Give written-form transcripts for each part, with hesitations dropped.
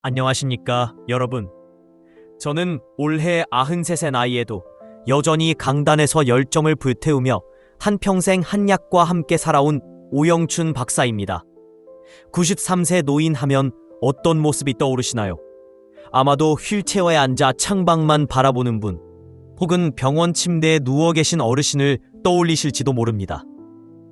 안녕하십니까, 여러분. 저는 올해 93세 나이에도 여전히 강단에서 열정을 불태우며 한평생 한약과 함께 살아온 오영춘 박사입니다. 93세 노인 하면 어떤 모습이 떠오르시나요? 아마도 휠체어에 앉아 창밖만 바라보는 분, 혹은 병원 침대에 누워 계신 어르신을 떠올리실지도 모릅니다.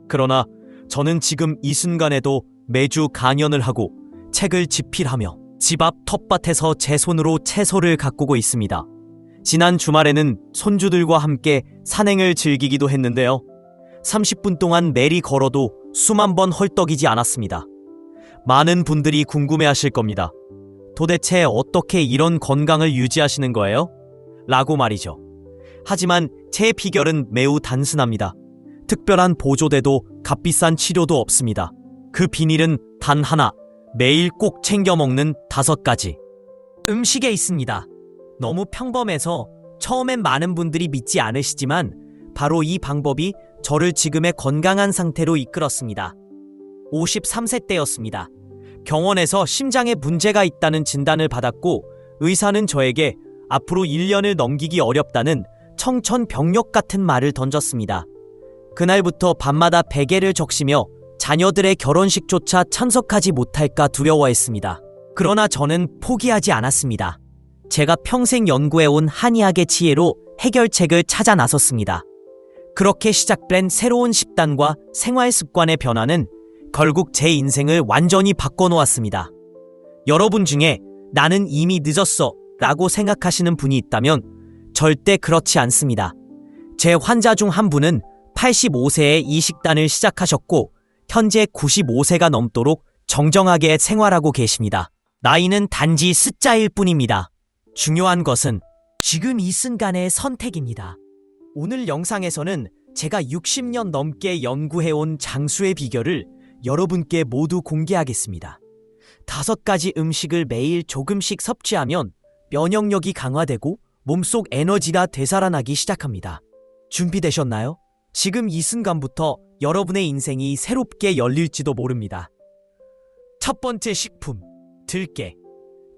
그러나 저는 지금 이 순간에도 매주 강연을 하고 책을 집필하며 집 앞 텃밭에서 제 손으로 채소를 가꾸고 있습니다. 지난 주말에는 손주들과 함께 산행을 즐기기도 했는데요. 30분 동안 내리 걸어도 수만 번 헐떡이지 않았습니다. 많은 분들이 궁금해하실 겁니다. 도대체 어떻게 이런 건강을 유지하시는 거예요? 라고 말이죠. 하지만 제 비결은 매우 단순합니다. 특별한 보조제도 값비싼 치료도 없습니다. 그 비밀은 단 하나, 매일 꼭 챙겨 먹는 5가지 음식에 있습니다. 너무 평범해서 처음엔 많은 분들이 믿지 않으시지만 바로 이 방법이 저를 지금의 건강한 상태로 이끌었습니다. 53세 때였습니다. 병원에서 심장에 문제가 있다는 진단을 받았고 의사는 저에게 앞으로 1년을 넘기기 어렵다는 청천벽력 같은 말을 던졌습니다. 그날부터 밤마다 베개를 적시며 자녀들의 결혼식조차 참석하지 못할까 두려워했습니다. 그러나 저는 포기하지 않았습니다. 제가 평생 연구해온 한의학의 지혜로 해결책을 찾아 나섰습니다. 그렇게 시작된 새로운 식단과 생활 습관의 변화는 결국 제 인생을 완전히 바꿔놓았습니다. 여러분 중에 나는 이미 늦었어 라고 생각하시는 분이 있다면 절대 그렇지 않습니다. 제 환자 중 한 분은 85세에 이 식단을 시작하셨고 현재 95세가 넘도록 정정하게 생활하고 계십니다. 나이는 단지 숫자일 뿐입니다. 중요한 것은 지금 이 순간의 선택입니다. 오늘 영상에서는 제가 60년 넘게 연구해온 장수의 비결을 여러분께 모두 공개하겠습니다. 5가지 음식을 매일 조금씩 섭취하면 면역력이 강화되고 몸속 에너지가 되살아나기 시작합니다. 준비되셨나요? 지금 이 순간부터 여러분의 인생이 새롭게 열릴지도 모릅니다. 첫 번째 식품, 들깨.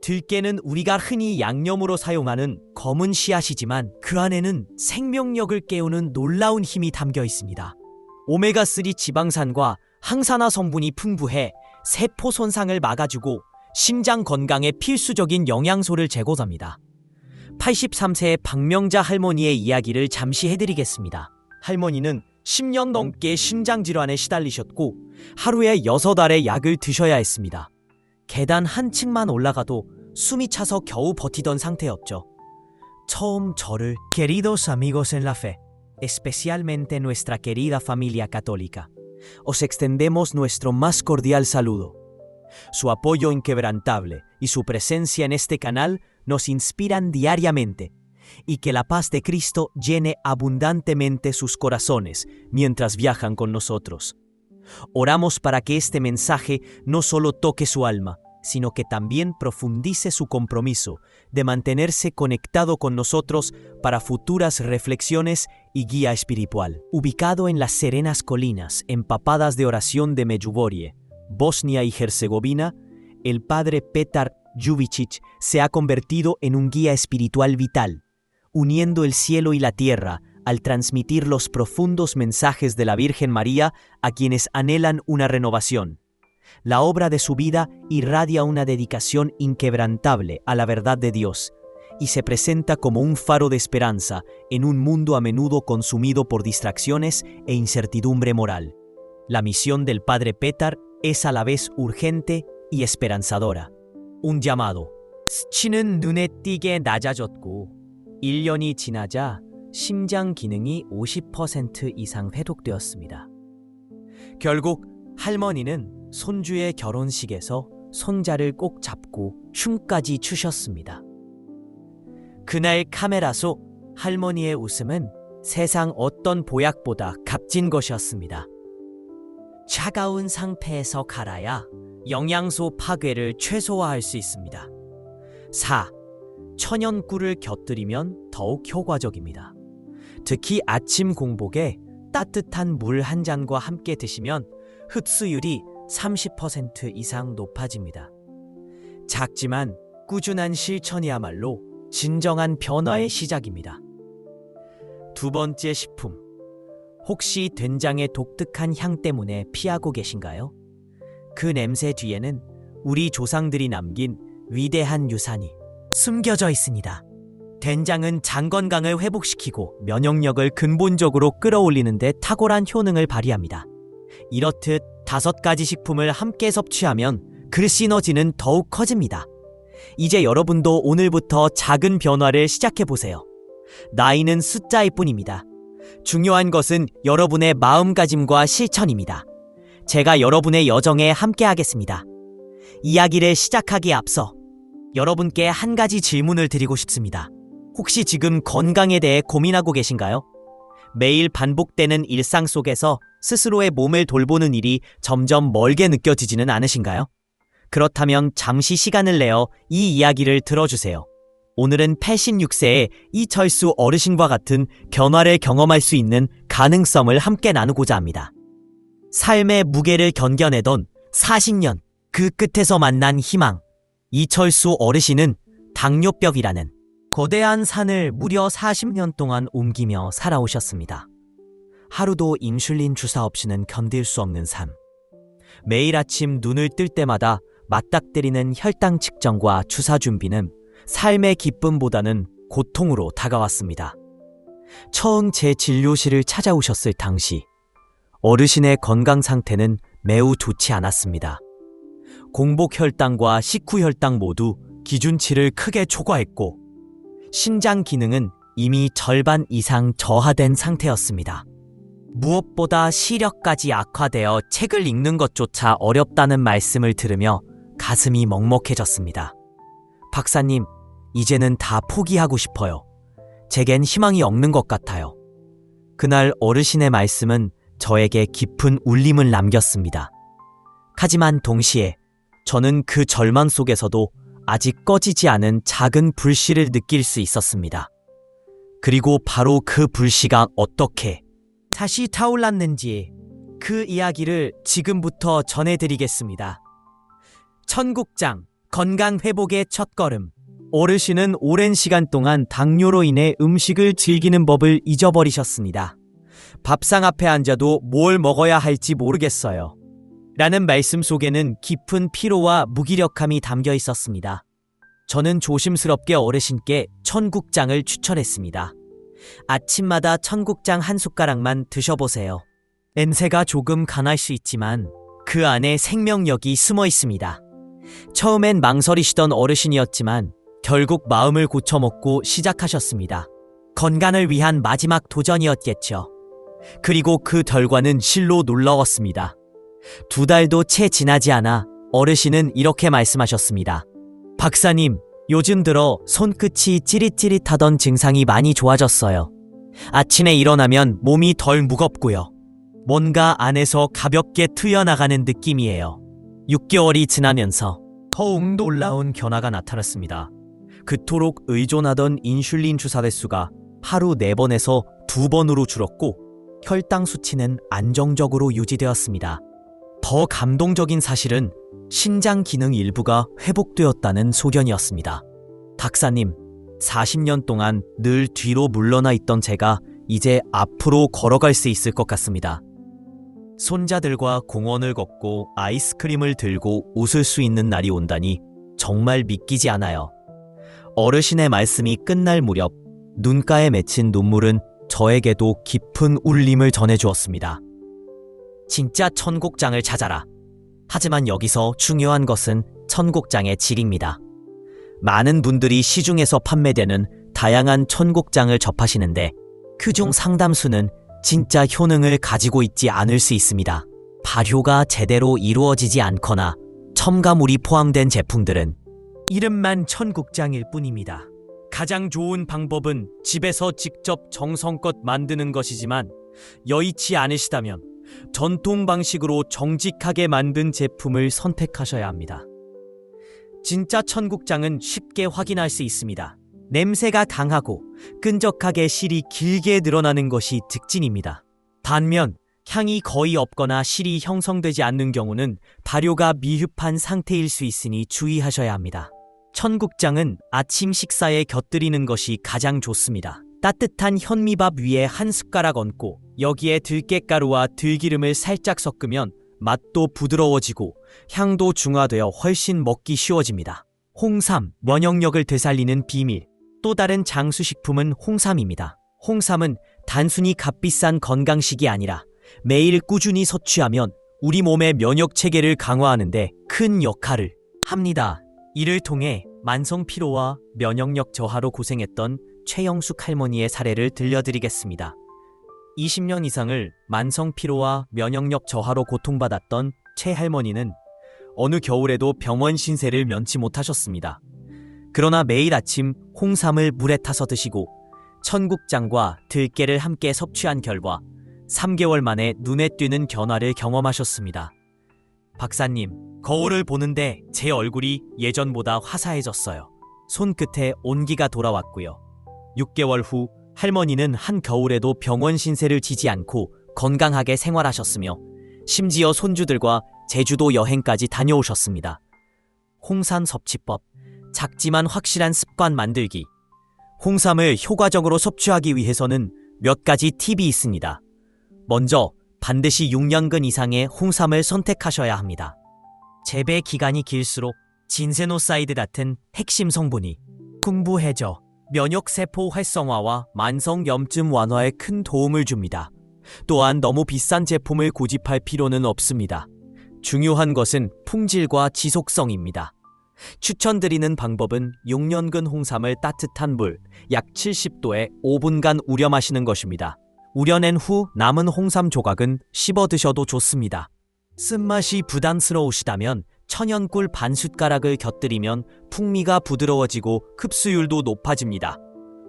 들깨는 우리가 흔히 양념으로 사용하는 검은 씨앗이지만 그 안에는 생명력을 깨우는 놀라운 힘이 담겨 있습니다. 오메가3 지방산과 항산화 성분이 풍부해 세포 손상을 막아주고 심장 건강에 필수적인 영양소를 제공합니다. 83세의 박명자 할머니의 이야기를 잠시 해드리겠습니다. 할머니는 10년 넘게 심장질환에 시달리셨고 하루에 6알의 약을 드셔야 했습니다. 계단 한 층만 올라가도 숨이 차서 겨우 버티던 상태였죠. 처음 저를 Queridos amigos en la fe, especialmente nuestra querida familia católica, os extendemos nuestro más cordial saludo. Su apoyo inquebrantable y su presencia en este canal nos inspiran diariamente. Y que la paz de Cristo llene abundantemente sus corazones mientras viajan con nosotros. Oramos para que este mensaje no solo toque su alma, sino que también profundice su compromiso de mantenerse conectado con nosotros para futuras reflexiones y guía espiritual. Ubicado en las serenas colinas empapadas de oración de Medjugorje, Bosnia y Herzegovina, el padre Petar Jubicic se ha convertido en un guía espiritual vital, uniendo el cielo y la tierra al transmitir los profundos mensajes de la Virgen María a quienes anhelan una renovación. La obra de su vida irradia una dedicación inquebrantable a la verdad de Dios y se presenta como un faro de esperanza en un mundo a menudo consumido por distracciones e incertidumbre moral. La misión del Padre Petar es a la vez urgente y esperanzadora. Un llamado. 수치는 눈에 띄게 낮아졌고 1년이 지나자 심장 기능이 50% 이상 회복되었습니다. 결국 할머니는 손주의 결혼식에서 손자를 꼭 잡고 춤까지 추셨습니다. 그날 카메라 속 할머니의 웃음은 세상 어떤 보약보다 값진 것이었습니다. 차가운 상태에서 갈아야 영양소 파괴를 최소화할 수 있습니다. 4. 천연꿀을 곁들이면 더욱 효과적입니다. 특히 아침 공복에 따뜻한 물 한 잔과 함께 드시면 흡수율이 30% 이상 높아집니다. 작지만 꾸준한 실천이야말로 진정한 변화의 시작입니다. 두 번째 식품. 혹시 된장의 독특한 향 때문에 피하고 계신가요? 그 냄새 뒤에는 우리 조상들이 남긴 위대한 유산이 숨겨져 있습니다. 된장은 장 건강을 회복시키고 면역력을 근본적으로 끌어올리는 데 탁월한 효능을 발휘합니다. 이렇듯 5가지 식품을 함께 섭취하면 그 시너지는 더욱 커집니다. 이제 여러분도 오늘부터 작은 변화를 시작해보세요. 나이는 숫자일 뿐입니다. 중요한 것은 여러분의 마음가짐과 실천입니다. 제가 여러분의 여정에 함께하겠습니다. 이야기를 시작하기에 앞서 여러분께 한 가지 질문을 드리고 싶습니다. 혹시 지금 건강에 대해 고민하고 계신가요? 매일 반복되는 일상 속에서 스스로의 몸을 돌보는 일이 점점 멀게 느껴지지는 않으신가요? 그렇다면 잠시 시간을 내어 이 이야기를 들어주세요. 오늘은 86세의 이철수 어르신과 같은 변화를 경험할 수 있는 가능성을 함께 나누고자 합니다. 삶의 무게를 견뎌내던 40년, 그 끝에서 만난 희망. 이철수 어르신은 당뇨병이라는 거대한 산을 무려 40년 동안 옮기며 살아오셨습니다. 하루도 인슐린 주사 없이는 견딜 수 없는 삶. 매일 아침 눈을 뜰 때마다 맞닥뜨리는 혈당 측정과 주사 준비는 삶의 기쁨보다는 고통으로 다가왔습니다. 처음 제 진료실을 찾아오셨을 당시 어르신의 건강 상태는 매우 좋지 않았습니다. 공복 혈당과 식후 혈당 모두 기준치를 크게 초과했고 신장 기능은 이미 절반 이상 저하된 상태였습니다. 무엇보다 시력까지 악화되어 책을 읽는 것조차 어렵다는 말씀을 들으며 가슴이 먹먹해졌습니다. 박사님, 이제는 다 포기하고 싶어요. 제겐 희망이 없는 것 같아요. 그날 어르신의 말씀은 저에게 깊은 울림을 남겼습니다. 하지만 동시에 저는 그 절망 속에서도 아직 꺼지지 않은 작은 불씨를 느낄 수 있었습니다. 그리고 바로 그 불씨가 어떻게 다시 타올랐는지 그 이야기를 지금부터 전해드리겠습니다. 천국장, 건강 회복의 첫걸음. 어르신은 오랜 시간 동안 당뇨로 인해 음식을 즐기는 법을 잊어버리셨습니다. 밥상 앞에 앉아도 뭘 먹어야 할지 모르겠어요. 라는 말씀 속에는 깊은 피로와 무기력함이 담겨 있었습니다. 저는 조심스럽게 어르신께 천국장을 추천했습니다. 아침마다 천국장 한 숟가락만 드셔보세요. 냄새가 조금 강할 수 있지만 그 안에 생명력이 숨어 있습니다. 처음엔 망설이시던 어르신이었지만 결국 마음을 고쳐먹고 시작하셨습니다. 건강을 위한 마지막 도전이었겠죠. 그리고 그 결과는 실로 놀라웠습니다. 2달도 채 지나지 않아 어르신은 이렇게 말씀하셨습니다. 박사님, 요즘 들어 손끝이 찌릿찌릿하던 증상이 많이 좋아졌어요. 아침에 일어나면 몸이 덜 무겁고요. 뭔가 안에서 가볍게 트여나가는 느낌이에요. 6개월이 지나면서 더욱 놀라운 변화가 나타났습니다. 그토록 의존하던 인슐린 주사 대수가 하루 4번에서 2번으로 줄었고 혈당 수치는 안정적으로 유지되었습니다. 더 감동적인 사실은 신장 기능 일부가 회복되었다는 소견이었습니다. 박사님, 40년 동안 늘 뒤로 물러나 있던 제가 이제 앞으로 걸어갈 수 있을 것 같습니다. 손자들과 공원을 걷고 아이스크림을 들고 웃을 수 있는 날이 온다니 정말 믿기지 않아요. 어르신의 말씀이 끝날 무렵 눈가에 맺힌 눈물은 저에게도 깊은 울림을 전해주었습니다. 진짜 천국장을 찾아라. 하지만 여기서 중요한 것은 천국장의 질입니다. 많은 분들이 시중에서 판매되는 다양한 천국장을 접하시는데 그중 상당수는 진짜 효능을 가지고 있지 않을 수 있습니다. 발효가 제대로 이루어지지 않거나 첨가물이 포함된 제품들은 이름만 천국장일 뿐입니다. 가장 좋은 방법은 집에서 직접 정성껏 만드는 것이지만 여의치 않으시다면 전통 방식으로 정직하게 만든 제품을 선택하셔야 합니다. 진짜 천국장은 쉽게 확인할 수 있습니다. 냄새가 강하고 끈적하게 실이 길게 늘어나는 것이 특징입니다. 반면 향이 거의 없거나 실이 형성되지 않는 경우는 발효가 미흡한 상태일 수 있으니 주의하셔야 합니다. 천국장은 아침 식사에 곁들이는 것이 가장 좋습니다. 따뜻한 현미밥 위에 한 숟가락 얹고 여기에 들깨가루와 들기름을 살짝 섞으면 맛도 부드러워지고 향도 중화되어 훨씬 먹기 쉬워집니다. 홍삼, 면역력을 되살리는 비밀. 또 다른 장수식품은 홍삼입니다. 홍삼은 단순히 값비싼 건강식이 아니라 매일 꾸준히 섭취하면 우리 몸의 면역 체계를 강화하는데 큰 역할을 합니다. 이를 통해 만성 피로와 면역력 저하로 고생했던 최영숙 할머니의 사례를 들려드리겠습니다. 20년 이상을 만성 피로와 면역력 저하로 고통받았던 최 할머니는 어느 겨울에도 병원 신세를 면치 못하셨습니다. 그러나 매일 아침 홍삼을 물에 타서 드시고 천국장과 들깨를 함께 섭취한 결과 3개월 만에 눈에 띄는 변화를 경험하셨습니다. 박사님, 거울을 보는데 제 얼굴이 예전보다 화사해졌어요. 손끝에 온기가 돌아왔고요. 6개월 후 할머니는 한겨울에도 병원 신세를 지지 않고 건강하게 생활하셨으며 심지어 손주들과 제주도 여행까지 다녀오셨습니다. 홍삼 섭취법, 작지만 확실한 습관 만들기. 홍삼을 효과적으로 섭취하기 위해서는 몇 가지 팁이 있습니다. 먼저 반드시 6년근 이상의 홍삼을 선택하셔야 합니다. 재배 기간이 길수록 진세노사이드 같은 핵심 성분이 풍부해져 면역세포 활성화와 만성염증 완화에 큰 도움을 줍니다. 또한 너무 비싼 제품을 고집할 필요는 없습니다. 중요한 것은 품질과 지속성입니다. 추천드리는 방법은 6년근 홍삼을 따뜻한 물 약 70도에 5분간 우려 마시는 것입니다. 우려낸 후 남은 홍삼 조각은 씹어 드셔도 좋습니다. 쓴맛이 부담스러우시다면 천연꿀 반 숟가락을 곁들이면 풍미가 부드러워지고 흡수율도 높아집니다.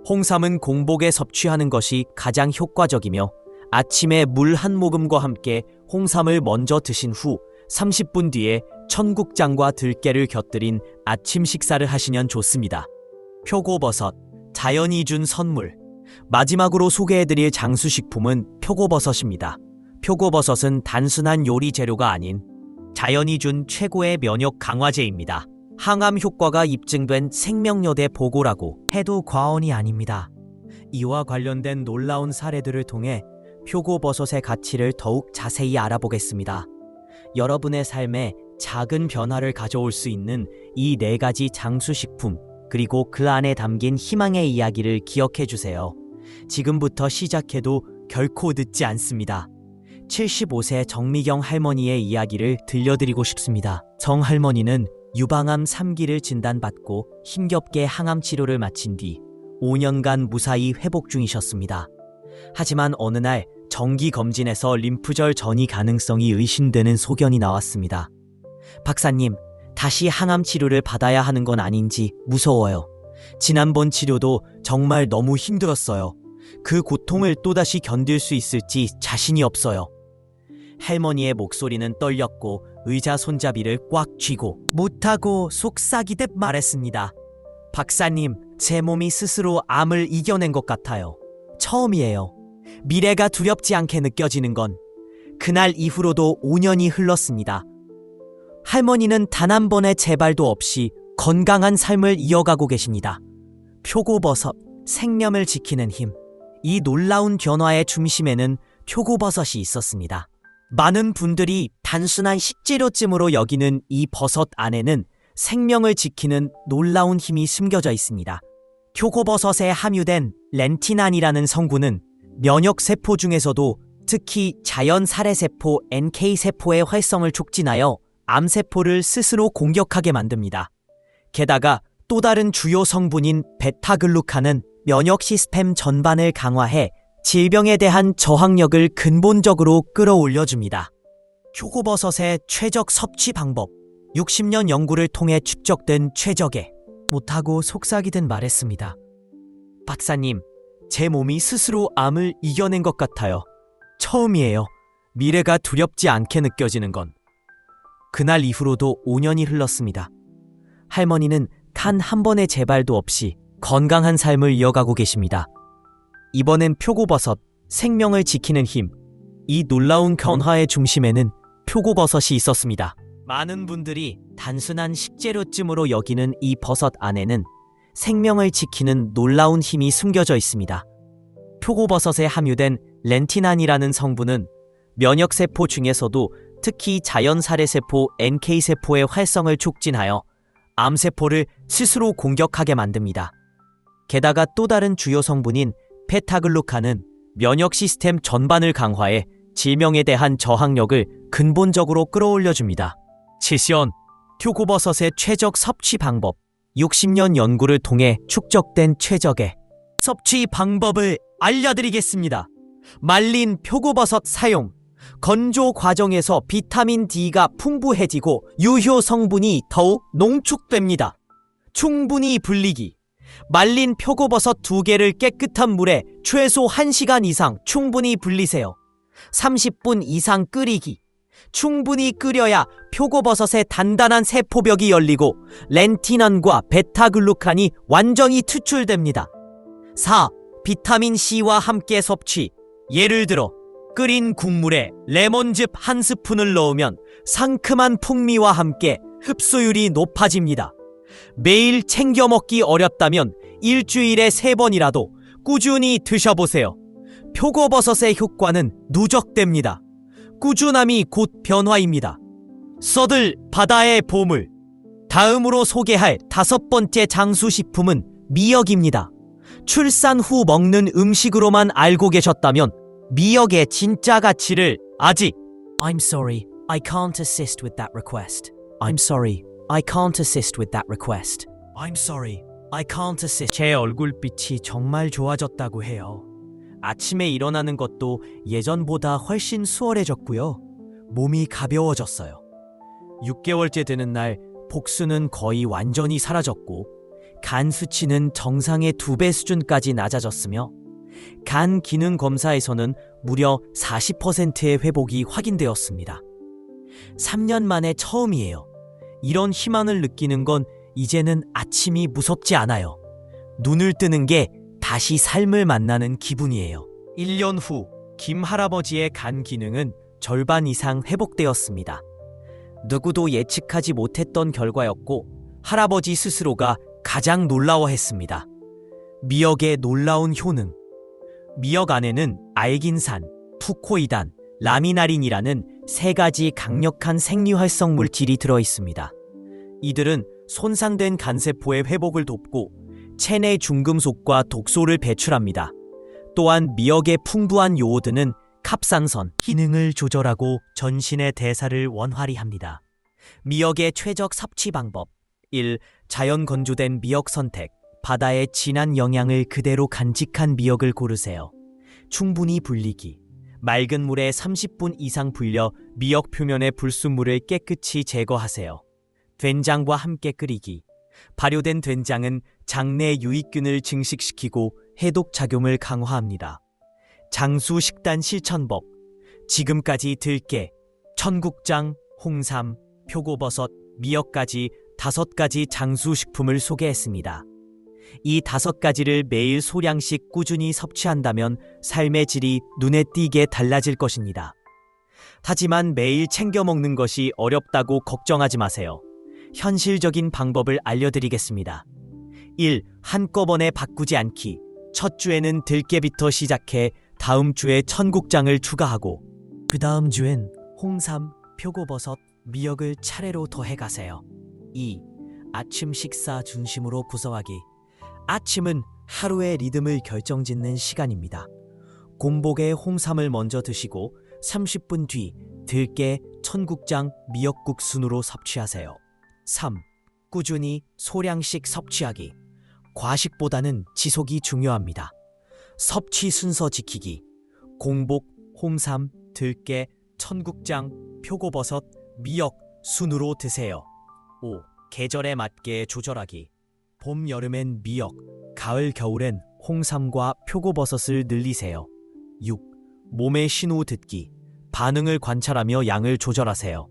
홍삼은 공복에 섭취하는 것이 가장 효과적이며 아침에 물 한 모금과 함께 홍삼을 먼저 드신 후 30분 뒤에 천국장과 들깨를 곁들인 아침 식사를 하시면 좋습니다. 표고버섯, 자연이 준 선물. 마지막으로 소개해드릴 장수식품은 표고버섯입니다. 표고버섯은 단순한 요리 재료가 아닌 자연이 준 최고의 면역 강화제입니다. 항암 효과가 입증된 생명여대 보고라고 해도 과언이 아닙니다. 이와 관련된 놀라운 사례들을 통해 표고버섯의 가치를 더욱 자세히 알아보겠습니다. 여러분의 삶에 작은 변화를 가져올 수 있는 이 4가지 장수식품, 그리고 그 안에 담긴 희망의 이야기를 기억해 주세요. 지금부터 시작해도 결코 늦지 않습니다. 75세 정미경 할머니의 이야기를 들려드리고 싶습니다. 정 할머니는 유방암 3기를 진단받고 힘겹게 항암 치료를 마친 뒤 5년간 무사히 회복 중이셨습니다. 하지만 어느 날 정기 검진에서 림프절 전이 가능성이 의심되는 소견이 나왔습니다. 박사님, 다시 항암 치료를 받아야 하는 건 아닌지 무서워요. 지난번 치료도 정말 너무 힘들었어요. 그 고통을 또다시 견딜 수 있을지 자신이 없어요. 할머니의 목소리는 떨렸고 의자 손잡이를 꽉 쥐고 못하고 속삭이듯 말했습니다. 박사님, 제 몸이 스스로 암을 이겨낸 것 같아요. 처음이에요. 미래가 두렵지 않게 느껴지는 건 그날 이후로도 5년이 흘렀습니다. 할머니는 단 한 번의 재발도 없이 건강한 삶을 이어가고 계십니다. 표고버섯, 생명을 지키는 힘. 이 놀라운 변화의 중심에는 표고버섯이 있었습니다. 많은 분들이 단순한 식재료쯤으로 여기는 이 버섯 안에는 생명을 지키는 놀라운 힘이 숨겨져 있습니다. 표고버섯에 함유된 렌티난이라는 성분은 면역세포 중에서도 특히 자연살해세포 NK세포의 활성을 촉진하여 암세포를 스스로 공격하게 만듭니다. 게다가 또 다른 주요 성분인 베타글루칸은 면역 시스템 전반을 강화해 질병에 대한 저항력을 근본적으로 끌어올려줍니다. 표고버섯의 최적 섭취 방법. 60년 연구를 통해 축적된 최적의 못하고 속삭이듯 말했습니다. 박사님, 제 몸이 스스로 암을 이겨낸 것 같아요. 처음이에요. 미래가 두렵지 않게 느껴지는 건. 그날 이후로도 5년이 흘렀습니다. 할머니는 단 한 번의 재발도 없이 건강한 삶을 이어가고 계십니다. 이번엔 표고버섯, 생명을 지키는 힘. 이 놀라운 변화의 중심에는 표고버섯이 있었습니다. 많은 분들이 단순한 식재료쯤으로 여기는 이 버섯 안에는 생명을 지키는 놀라운 힘이 숨겨져 있습니다. 표고버섯에 함유된 렌티난이라는 성분은 면역세포 중에서도 특히 자연살해세포 NK세포의 활성을 촉진하여 암세포를 스스로 공격하게 만듭니다. 게다가 또 다른 주요 성분인 베타글루칸은 면역 시스템 전반을 강화해 질병에 대한 저항력을 근본적으로 끌어올려줍니다. 7sion, 표고버섯의 최적 섭취 방법. 60년 연구를 통해 축적된 최적의 섭취 방법을 알려드리겠습니다. 말린 표고버섯 사용. 건조 과정에서 비타민 D가 풍부해지고 유효 성분이 더욱 농축됩니다. 충분히 불리기. 말린 표고버섯 2개를 깨끗한 물에 최소 1시간 이상 충분히 불리세요. 30분 이상 끓이기. 충분히 끓여야 표고버섯의 단단한 세포벽이 열리고 렌티난과 베타글루칸이 완전히 투출됩니다. 4. 비타민 C와 함께 섭취. 예를 들어 끓인 국물에 레몬즙 1스푼을 넣으면 상큼한 풍미와 함께 흡수율이 높아집니다. 매일 챙겨 먹기 어렵다면 일주일에 3번이라도 꾸준히 드셔보세요. 표고버섯의 효과는 누적됩니다. 꾸준함이 곧 변화입니다. 써들 바다의 보물. 다음으로 소개할 5번째 장수식품은 미역입니다. 출산 후 먹는 음식으로만 알고 계셨다면 미역의 진짜 가치를 아직 I'm sorry, I can't assist with that request. I'm sorry, I can't assist with that request. I'm sorry, I can't assist. 제 얼굴빛이 정말 좋아졌다고 해요. 아침에 일어나는 것도 예전보다 훨씬 수월해졌고요. 몸이 가벼워졌어요. 6개월째 되는 날 복수는 거의 완전히 사라졌고 간 수치는 정상의 2배 수준까지 낮아졌으며 간 기능 검사에서는 무려 40%의 회복이 확인되었습니다. 3년 만에 처음이에요. 이런 희망을 느끼는 건 이제는 아침이 무섭지 않아요. 눈을 뜨는 게 다시 삶을 만나는 기분이에요. 1년 후 김 할아버지의 간 기능은 절반 이상 회복되었습니다. 누구도 예측하지 못했던 결과였고 할아버지 스스로가 가장 놀라워했습니다. 미역의 놀라운 효능. 미역 안에는 알긴산, 푸코이단, 라미나린이라는 3가지 강력한 생리활성 물질이 들어있습니다. 이들은 손상된 간세포의 회복을 돕고 체내 중금속과 독소를 배출합니다. 또한 미역의 풍부한 요오드는 갑상선 기능을 조절하고 전신의 대사를 원활히 합니다. 미역의 최적 섭취 방법. 1. 자연 건조된 미역 선택. 바다의 진한 영양을 그대로 간직한 미역을 고르세요. 충분히 불리기. 맑은 물에 30분 이상 불려 미역 표면의 불순물을 깨끗이 제거하세요. 된장과 함께 끓이기. 발효된 된장은 장내 유익균을 증식시키고 해독 작용을 강화합니다. 장수 식단 실천법. 지금까지 들깨, 천국장, 홍삼, 표고버섯, 미역까지 5가지 장수 식품을 소개했습니다. 이 5가지를 매일 소량씩 꾸준히 섭취한다면 삶의 질이 눈에 띄게 달라질 것입니다. 하지만 매일 챙겨 먹는 것이 어렵다고 걱정하지 마세요. 현실적인 방법을 알려드리겠습니다. 1. 한꺼번에 바꾸지 않기. 첫 주에는 들깨부터 시작해 다음 주에 천국장을 추가하고 그 다음 주엔 홍삼, 표고버섯, 미역을 차례로 더해가세요. 2. 아침 식사 중심으로 구성하기. 아침은 하루의 리듬을 결정짓는 시간입니다. 공복에 홍삼을 먼저 드시고 30분 뒤 들깨, 천국장, 미역국 순으로 섭취하세요. 3. 꾸준히 소량씩 섭취하기. 과식보다는 지속이 중요합니다. 섭취 순서 지키기. 공복, 홍삼, 들깨, 천국장, 표고버섯, 미역 순으로 드세요. 5. 계절에 맞게 조절하기. 봄, 여름엔 미역, 가을, 겨울엔 홍삼과 표고버섯을 늘리세요. 6. 몸의 신호 듣기. 반응을 관찰하며 양을 조절하세요.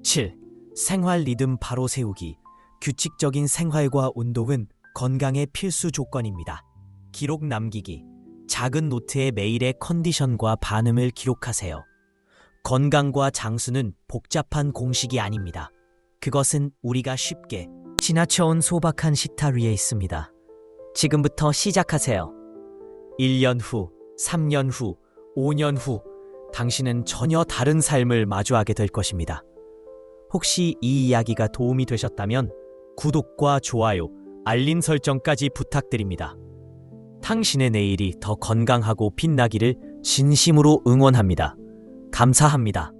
7. 생활 리듬 바로 세우기. 규칙적인 생활과 운동은 건강의 필수 조건입니다. 기록 남기기. 작은 노트에 매일의 컨디션과 반응을 기록하세요. 건강과 장수는 복잡한 공식이 아닙니다. 그것은 우리가 쉽게 지나쳐온 소박한 식탁 위에 있습니다. 지금부터 시작하세요. 1년 후, 3년 후, 5년 후, 당신은 전혀 다른 삶을 마주하게 될 것입니다. 혹시 이 이야기가 도움이 되셨다면 구독과 좋아요, 알림 설정까지 부탁드립니다. 당신의 내일이 더 건강하고 빛나기를 진심으로 응원합니다. 감사합니다.